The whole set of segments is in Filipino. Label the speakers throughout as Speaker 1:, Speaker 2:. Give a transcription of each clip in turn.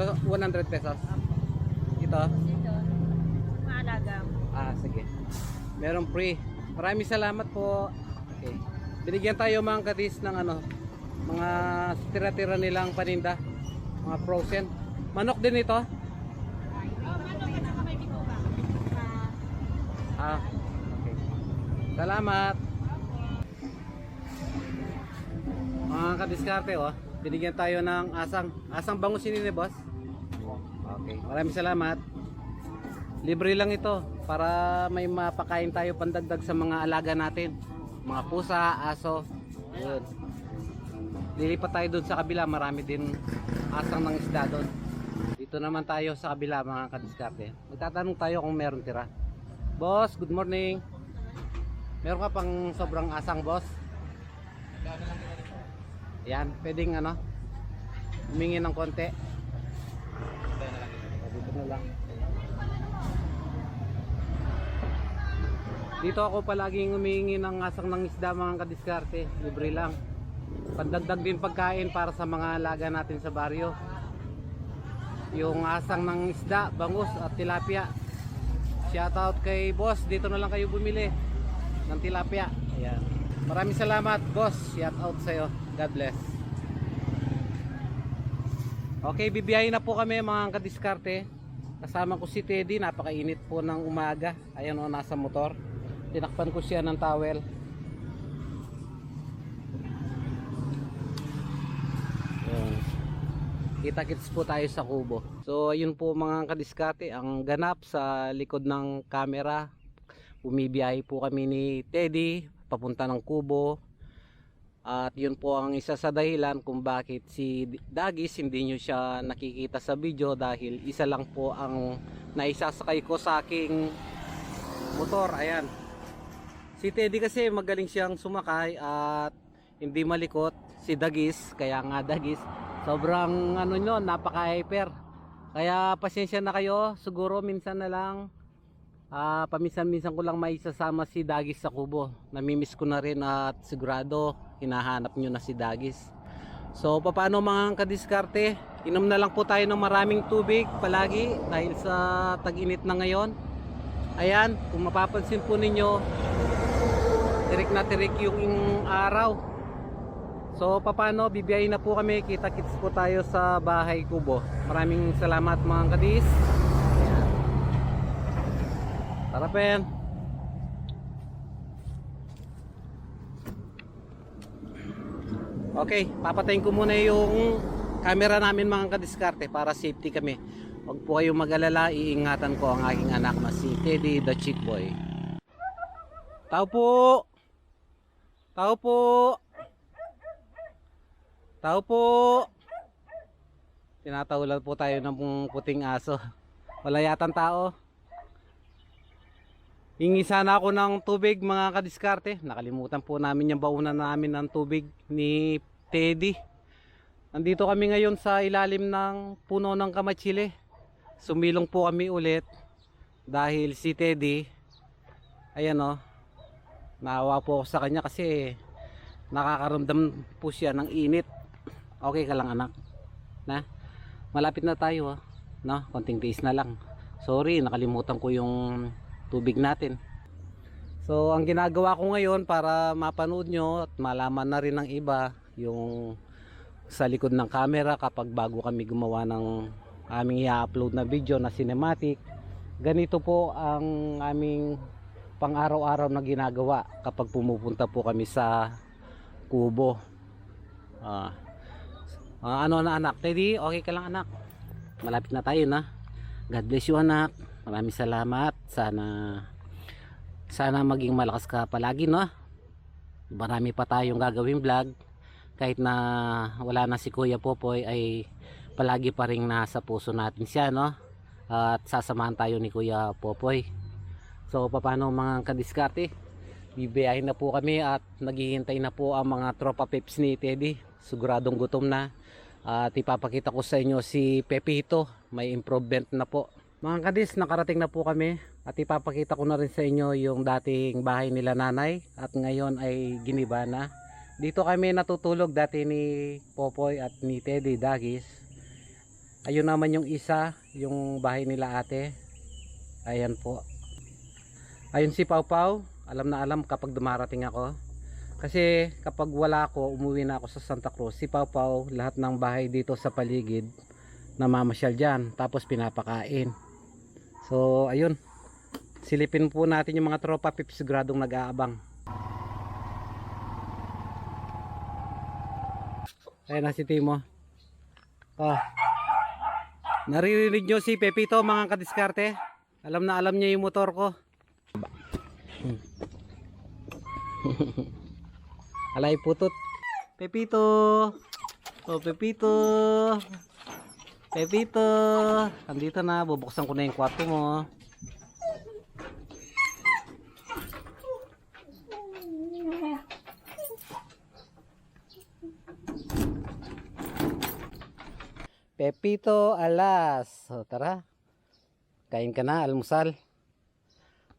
Speaker 1: Ito 100 pesos. Ito.
Speaker 2: Dito. Mga alaga.
Speaker 1: Sige. Meron free. Maraming salamat po. Okay. Binigyan tayo mga kadis ng mga tira-tira nilang paninda. Mga frozen. Manok din ito.
Speaker 2: Oh, manok at saka may bituka.
Speaker 1: Okay. Salamat. Mga kadiskarte, binigyan tayo ng asang bangus ni boss. Okay, maraming salamat. Libre lang ito para may mapakain tayo pandagdag sa mga alaga natin, mga pusa, aso. Yun. Lilipat tayo doon sa kabila, marami din asang ng isda doon. Dito naman tayo sa kabila mga kadiskarte. Magtatanong tayo kung meron tira. Boss, good morning. Meron ka pang sobrang asang, boss? Yan, pwedeng humingi ng konti. Dito na lang. Dito ako palaging humingi ng asang ng isda mga kadiskarte. Libre lang. Pandagdag din pagkain para sa mga alaga natin sa baryo. Yung asang ng isda, bangus at tilapia. Shoutout kay boss. Dito na lang kayo bumili ng tilapia. Ayan. Maraming salamat boss. Shoutout sa'yo. God bless. Okay, bibiyahin na po kami mga kadiskarte. Kasama ko si Teddy. Napakainit po ng umaga. Ayan nasa motor. Tinakpan ko siya ng towel. Kita-kits po tayo sa kubo. So ayun po mga kadiskarte, ang ganap sa likod ng camera. Bumibiyahe po kami ni Teddy papunta ng kubo. At yun po ang isa sa dahilan kung bakit si Dagis hindi nyo siya nakikita sa video, dahil isa lang po ang naisasakay ko sa aking motor. Ayan. Si Teddy kasi magaling siyang sumakay at hindi malikot. Si Dagis, kaya nga Dagis, sobrang napaka-hyper. Kaya pasensya na kayo, siguro minsan na lang, paminsan-minsan ko lang may sasama si Dagis sa kubo. Namimiss ko na rin at sigurado hinahanap nyo na si Dagis. So paano mga kadiskarte, inom na lang po tayo ng maraming tubig palagi dahil sa tag-init na ngayon. Ayan, kung mapapansin po ninyo, tirik na tirik yung araw. So paano, bibiyahin na po kami. Kita-kits po tayo sa bahay kubo. Maraming salamat mga kadis. Ayan. Tara pen. Okay, papatayin ko muna yung camera namin mga kadiskarte para safety kami. Huwag po kayong mag-alala, iingatan ko ang aking anak na si Teddy the Chick Boy. Tao po! Tao po! Tao po! Tinatawalan po tayo ng puting aso. Wala yatang tao. Hingi sana ako ng tubig mga kadiskarte. Nakalimutan po namin yung baunan namin ng tubig ni Teddy. Nandito kami ngayon sa ilalim ng puno ng kamatsili. Sumilong po kami ulit dahil si Teddy, ayan naawa po ako sa kanya kasi nakakaramdam po siya ng init. Okay ka lang anak? Na? Malapit na tayo konting tiis na lang. Sorry, nakalimutan ko yung tubig natin. So ang ginagawa ko ngayon para mapanood nyo at malaman na rin ng iba yung sa likod ng camera kapag bago kami gumawa ng aming i-upload na video na cinematic, ganito po ang aming pang araw-araw na ginagawa kapag pumupunta po kami sa kubo. Ano na anak? Teddy, okay ka lang anak? Malapit na tayo na. God bless you anak. Maraming salamat. Sana maging malakas ka palagi Marami pa tayong gagawin vlog. Kahit na wala na si Kuya Popoy ay palagi pa rin nasa puso natin siya At sasamahan tayo ni Kuya Popoy. So paano mga kadiskarte? Bibiyahin na po kami at naghihintay na po ang mga tropa peps ni Teddy. Siguradong gutom na. At ipapakita ko sa inyo si Pepito. May improvement na po. Mga kadis, nakarating na po kami at ipapakita ko na rin sa inyo yung dating bahay nila nanay at ngayon ay giniba na. Dito kami natutulog dati ni Popoy at ni Teddy Dagis. Ayun naman yung isa, yung bahay nila ate. Ayan po. Ayun si Pau Pau, alam na alam kapag dumarating ako. Kasi kapag wala ako, umuwi na ako sa Santa Cruz. Si Pau Pau, lahat ng bahay dito sa paligid, namamasyal dyan. Tapos pinapakain. So ayun, silipin po natin yung mga tropa pips gradong nag-aabang. Ayan na si Timo. Naririnig nyo si Pepito mga kadiskarte. Alam na alam niya yung motor ko. Alay putot. Pepito. Oh Pepito. Pepito. Andito na. Bubuksan ko na yung kwarto mo. Pepito alas. So, tara. Kain ka na, almusal.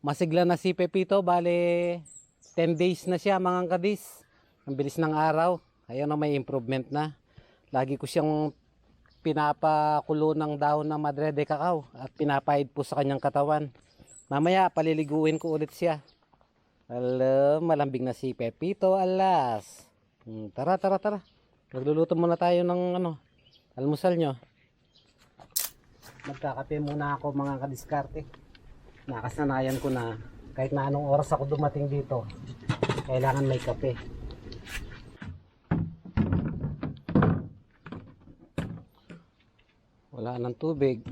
Speaker 1: Masigla na si Pepito, bale 10 days na siya mga kadis. Ang bilis ng araw. Ayun na may improvement na. Lagi ko siyang pinapakulo ng dahon ng madre de cacao at pinapahid po sa kanyang katawan. Mamaya paliliguin ko ulit siya. Alam, malambing na si Pepito alas. Tara. Magluluto muna tayo ng almusal nyo. Magkakape muna ako mga kadiskarte. Nakasanayan ko na kahit na anong oras ako dumating dito, kailangan may kape. Wala nang tubig.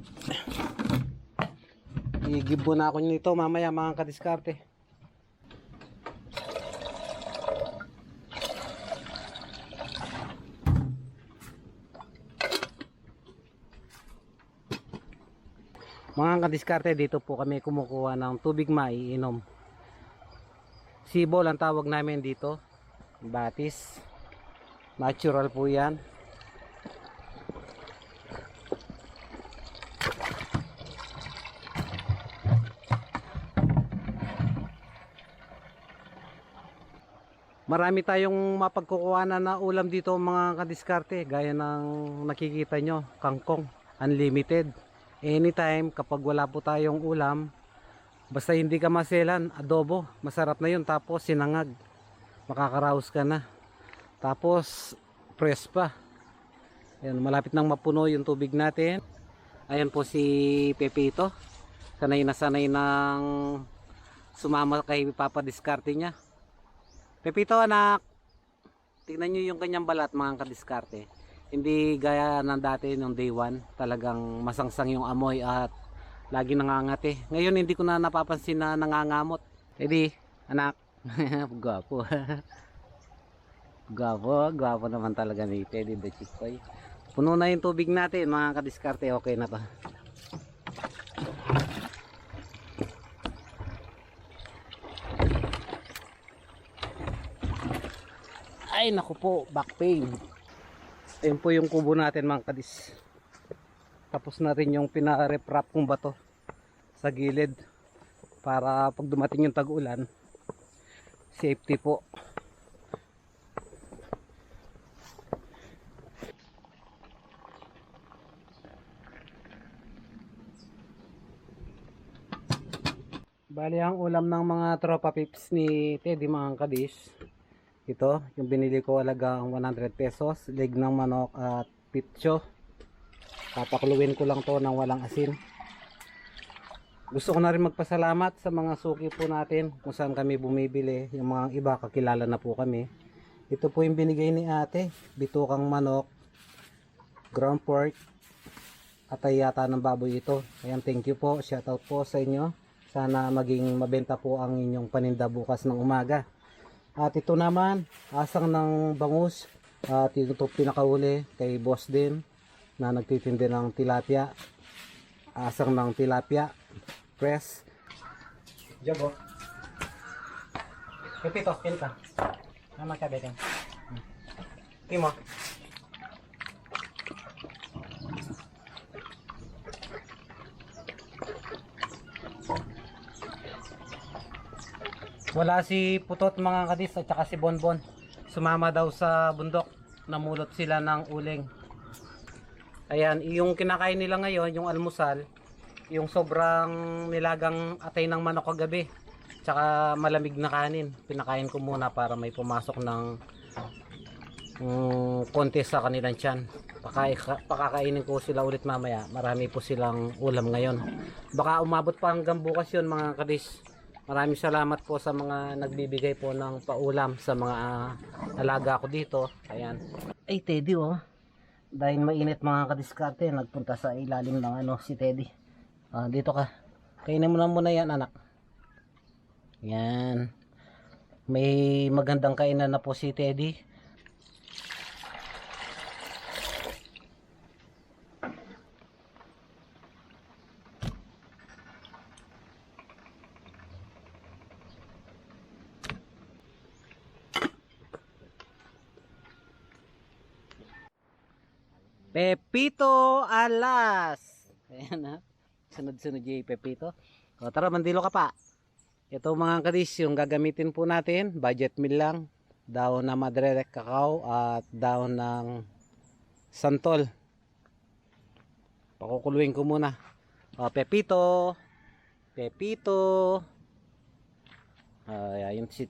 Speaker 1: Igib muna ako nito mamaya mga kadiskarte. Mga kadiskarte, dito po kami kumukuha ng tubig maiinom. Sibol ang tawag namin dito. Batis. Natural po yan. Marami tayong mapagkukuhanan na ulam dito mga kadiskarte. Gaya ng nakikita nyo, kangkong. Unlimited. Anytime kapag wala po tayong ulam, basta hindi ka maselan, adobo, masarap na yun. Tapos sinangag, makakaraos ka na. Tapos press pa. Ayan, malapit nang mapuno yung tubig natin. Ayan po si Pepito, sanay na sanay nang sumama kay Papa Diskarte niya. Pepito anak, tingnan nyo yung kanyang balat mga kadiskarte. Hindi gaya ng dati nung day 1, talagang masangsang yung amoy at lagi nangangati. Ngayon hindi ko na napapansin na nangangamot. Edi, anak, gwapo. Gwapo naman talaga ni Teddy the Chikoy. Puno na yung tubig natin mga kadiskarte, okay na to. Ay naku po, back pain. Ayun po yung kubo natin mga kadis. Tapos na rin yung pina-reprap kong bato sa gilid para pag dumating yung tag-ulan, safety po. Bali ang ulam ng mga tropa pips ni Teddy mga kadis. Ito, yung binili ko halagang 100 pesos, leg ng manok at pitcho. Papakuluin ko lang to ng walang asin. Gusto ko na rin magpasalamat sa mga suki po natin kung saan kami bumibili. Yung mga iba kakilala na po kami. Ito po yung binigay ni ate, bitukang manok, ground pork, at ay yata ng baboy ito. Ayan, thank you po, shout out po sa inyo. Sana maging mabenta po ang inyong paninda bukas ng umaga. At ito naman, asang ng bangus. At ito pinakahuli kay boss din na nagtitindi ng tilapia. Asang ng tilapia. Press. Jabo. Pepito, pin ka. Nama ka beten. Timo. Wala si Putot mga kadis at saka si Bonbon. Sumama daw sa bundok. Namulot sila ng uling. Ayan, yung kinakain nila ngayon, yung almusal, yung sobrang nilagang atay ng manok kagabi, tsaka malamig na kanin. Pinakain ko muna para may pumasok ng konti sa kanilang tiyan. Pakakainin ko sila ulit mamaya. Marami po silang ulam ngayon. Baka umabot pa hanggang bukas yun mga kadis. Maraming salamat po sa mga nagbibigay po ng paulam sa mga alaga ko dito. Ayan. Ay, Teddy oh. Dahil mainit mga kadiskarte, nagpunta sa ilalim ng si Teddy. Dito ka. Kainin mo na muna yan, anak. Yan. May magandang kainan na po si Teddy. Pepito Alas. Ayan ha. Sunod-sunod yung Pepito. O, tara, mandilo ka pa. Ito mga kadis, yung gagamitin po natin. Budget meal lang. Dahon na madre de cacao at dahon ng santol. Pakukuluin ko muna. O, Pepito. Pepito. Yung si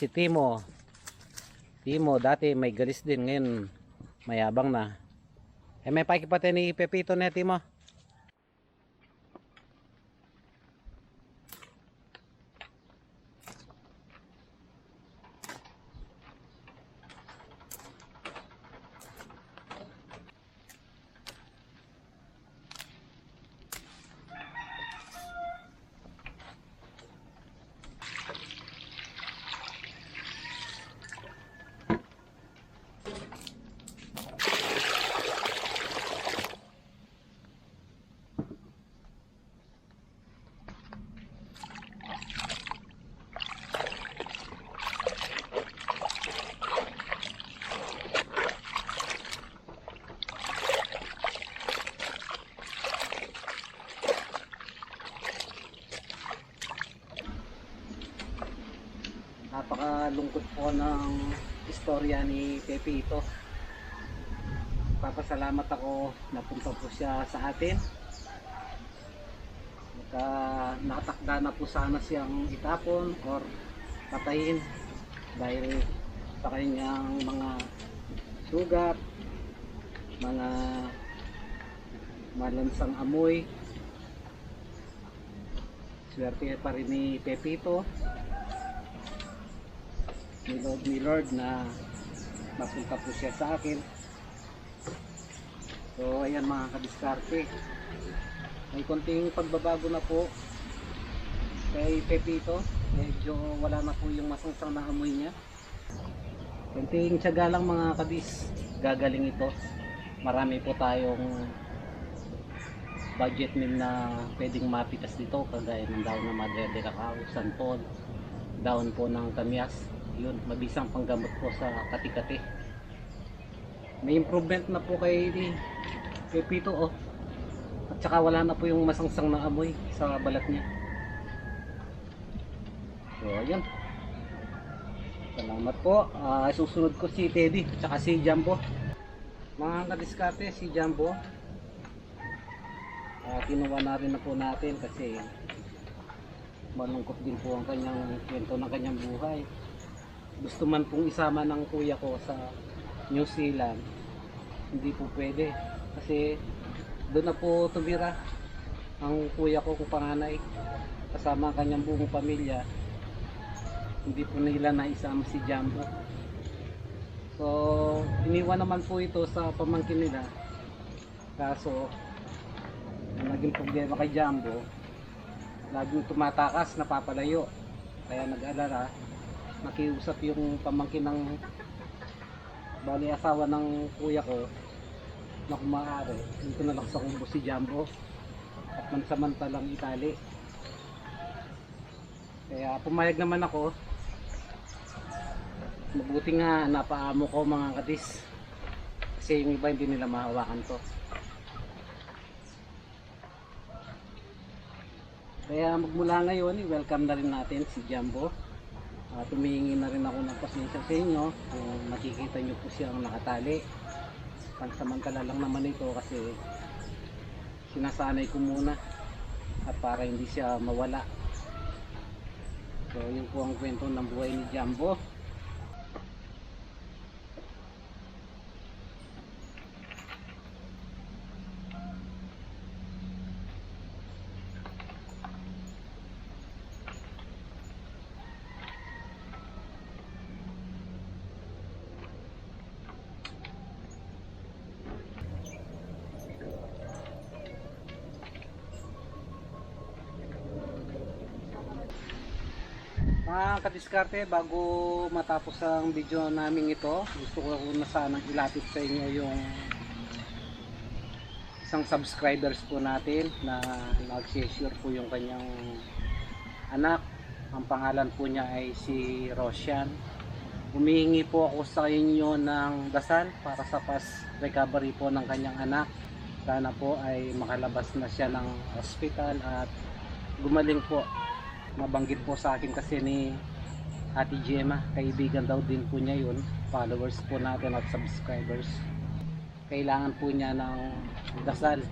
Speaker 1: Timo. Timo, dati may galis din. Ngayon, mayabang na. May pakipate ni Pepito na Timo. Napakalungkot po ng istorya ni Pepito. Papasalamat ako na punta po siya sa atin. Nakatakda na po sana siyang itapon or patayin dahil sa kanyang mga sugat, mga malansang amoy. Swerte pa rin ni Pepito, ni Lord na mapunta po siya sa akin. So ayan mga kadiskarte, may konting pagbabago na po kay Pepito. Medyo wala na po yung masangsang na amoy niya. Konting tiyaga lang mga kadis, gagaling ito. Marami po tayong budget meal na pwedeng mapitas dito, kagaya ng daon ng madre de cacao, santol, daon po ng kamyas. Yun, mabisang panggamot po sa kati-kati. May improvement na po kay Pepito oh. At saka wala na po yung masangsang na amoy sa balat niya. So ayun, salamat po. Susunod ko si Teddy at saka si Jumbo. Mga kadiskarte, si Jumbo kinuha na rin na po natin kasi malungkot din po ang kanyang kwento ng kanyang buhay. Gusto man pong isama ng kuya ko sa New Zealand, hindi po pwede kasi doon na po tumira ang kuya ko kung panganay kasama ang kanyang buong pamilya. Hindi po nila naisama si Jumbo, so iniwan naman po ito sa pamangkin nila. Kaso ang naging problema kay Jumbo, laging tumatakas, napapalayo, kaya nag-alala. Nakiusap yung pamangkin ng bali asawa ng kuya ko na kung maaari dito na lang sa Kubo si Jumbo at mansamantalang itali. Kaya pumayag naman ako. Mabuti nga napaamo ko mga kadis, kasi yung iba hindi nila mahawakan to. Kaya magmula ngayon, welcome na rin natin si Jumbo. Tumihingi na rin ako ng pasensya sa inyo kung nakikita nyo po siyang nakatali. Pansamantala lang naman ito kasi sinasanay ko muna at para hindi siya mawala. So yun po ang kwento ng buhay ni Jumbo. Mga kadiskarte, bago matapos ang video namin ito, gusto ko na sanang ilapit sa inyo yung isang subscribers po natin na nag-share po yung kanyang anak. Ang pangalan po niya ay si Roshan. Humihingi po ako sa inyo ng dasal para sa fast recovery po ng kanyang anak. Sana po ay makalabas na siya ng hospital at gumaling po. Nabanggit po sa akin kasi ni Ate Gemma, kaibigan daw din po niya yun, followers po natin at subscribers. Kailangan po niya ng dasal.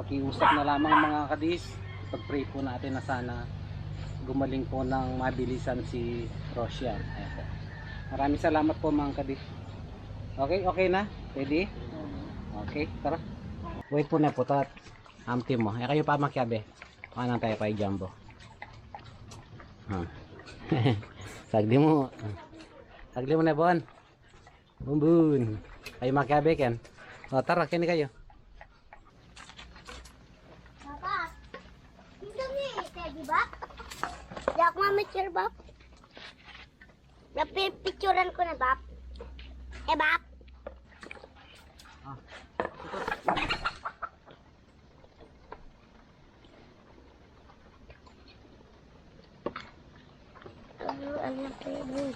Speaker 1: Pakiusap na lamang mga kadis, pag-pray po natin na sana gumaling po ng mabilisan si Roshan. Ayan po. Maraming salamat po mga kadis. Okay na? Ready? Okay, tara. Wait po na po, tat. Amti mo. Kayo pa makyabe. Paano tayo kay Jumbo? Sagli mo na bon bumbun ay makabe ken. O tara kini kayo.
Speaker 3: Papa, hindi ni di ba? Yak mamicture bab. Napipicturean ko na bab. Bab. Ano pwede?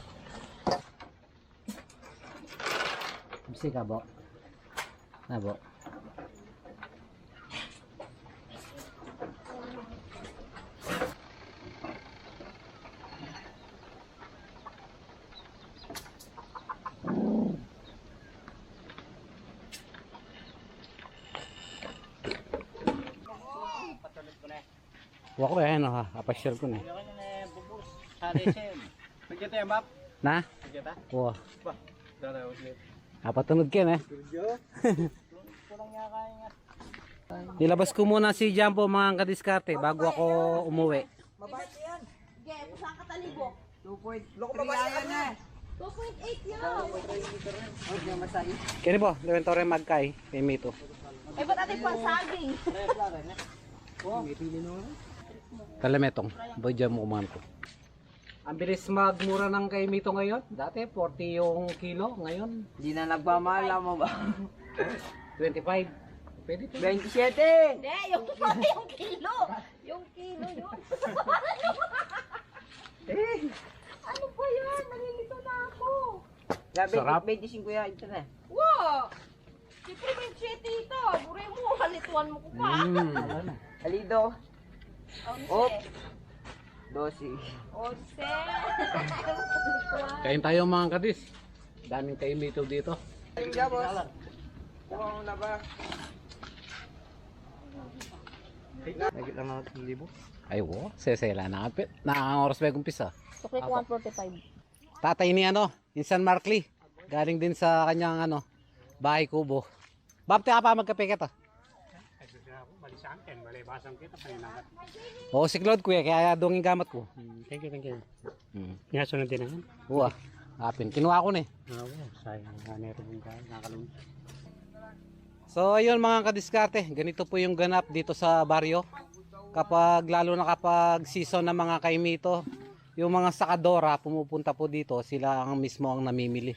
Speaker 1: Bisa ka bo? Nabo. Wako ya no ha, apa-share ko na.
Speaker 4: Pagkita yan, Bap?
Speaker 1: Na?
Speaker 4: Pagkita?
Speaker 1: Wo.
Speaker 4: Ba? Dara, ulit.
Speaker 1: Apa tunod ken eh.
Speaker 4: Kulang niya kaya nga.
Speaker 1: Nilabas ko muna si Jumbo mga kadiskarte bago ako umuwi.
Speaker 4: Mabait yan.
Speaker 2: Ge, saan ka talibo?
Speaker 4: 2.3 yan eh.
Speaker 2: 2.8 yun.
Speaker 4: Huwag niya masahin.
Speaker 1: Kini po, Lewentore magkay kay Mito.
Speaker 2: Eh, ba't ating pang saging?
Speaker 1: Kalametong, badya mo kumahan ko. Ang bilis magmura ng kay Mito ngayon. Dati 40 yung kilo, ngayon
Speaker 4: Hindi na nagpamahal mo ba?
Speaker 1: 25. Pwede po.
Speaker 4: 27!
Speaker 2: Hindi, yung kilo. Yung kilo yun. Ano ba yan? Nalilito na ako.
Speaker 4: Grabe,
Speaker 1: Sarap.
Speaker 4: 25 yan. Ito na.
Speaker 2: Wow! Siyempre may chete ito. Buray mo, halituan mo ko pa.
Speaker 4: Alido.
Speaker 2: Oh.
Speaker 4: 12.
Speaker 2: Onse.
Speaker 1: Kain tayo mga kadis. Daming kay Mito dito.
Speaker 4: Ayun ka, boss. Kuha mo na ba? Nakikita na natin libo.
Speaker 1: Ay wo, sesela na kapit. Na oras ba kumpisa?
Speaker 2: Sukli 145.
Speaker 1: Tatay ni Insan Markley. Galing din sa kanyang bahay kubo. Bapte ka pa magkape kita. Oo, si Claude kuya, kaya donging gamat ko.
Speaker 5: Thank you.
Speaker 1: Hmm.
Speaker 5: Ngasunod din naman.
Speaker 1: Uwa, apin. Kinuha ko na eh.
Speaker 5: Sayang nga meron din tayo. Nakakalungkot.
Speaker 1: So ayun mga kadiskarte, ganito po yung ganap dito sa baryo. Kapag lalo na kapag season ng mga kaimito, yung mga sakadora pumupunta po dito, sila ang mismo ang namimili.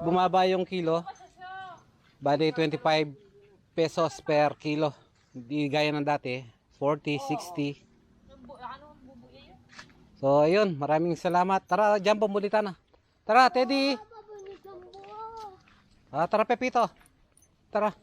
Speaker 1: Bumaba yung kilo. Bali 25 pesos per kilo. Hindi gaya ng dati, 40, 60. So ayun, maraming salamat. Tara, Jumbo, mulita na. Tara, Teddy. Tara, Pepito. Tara.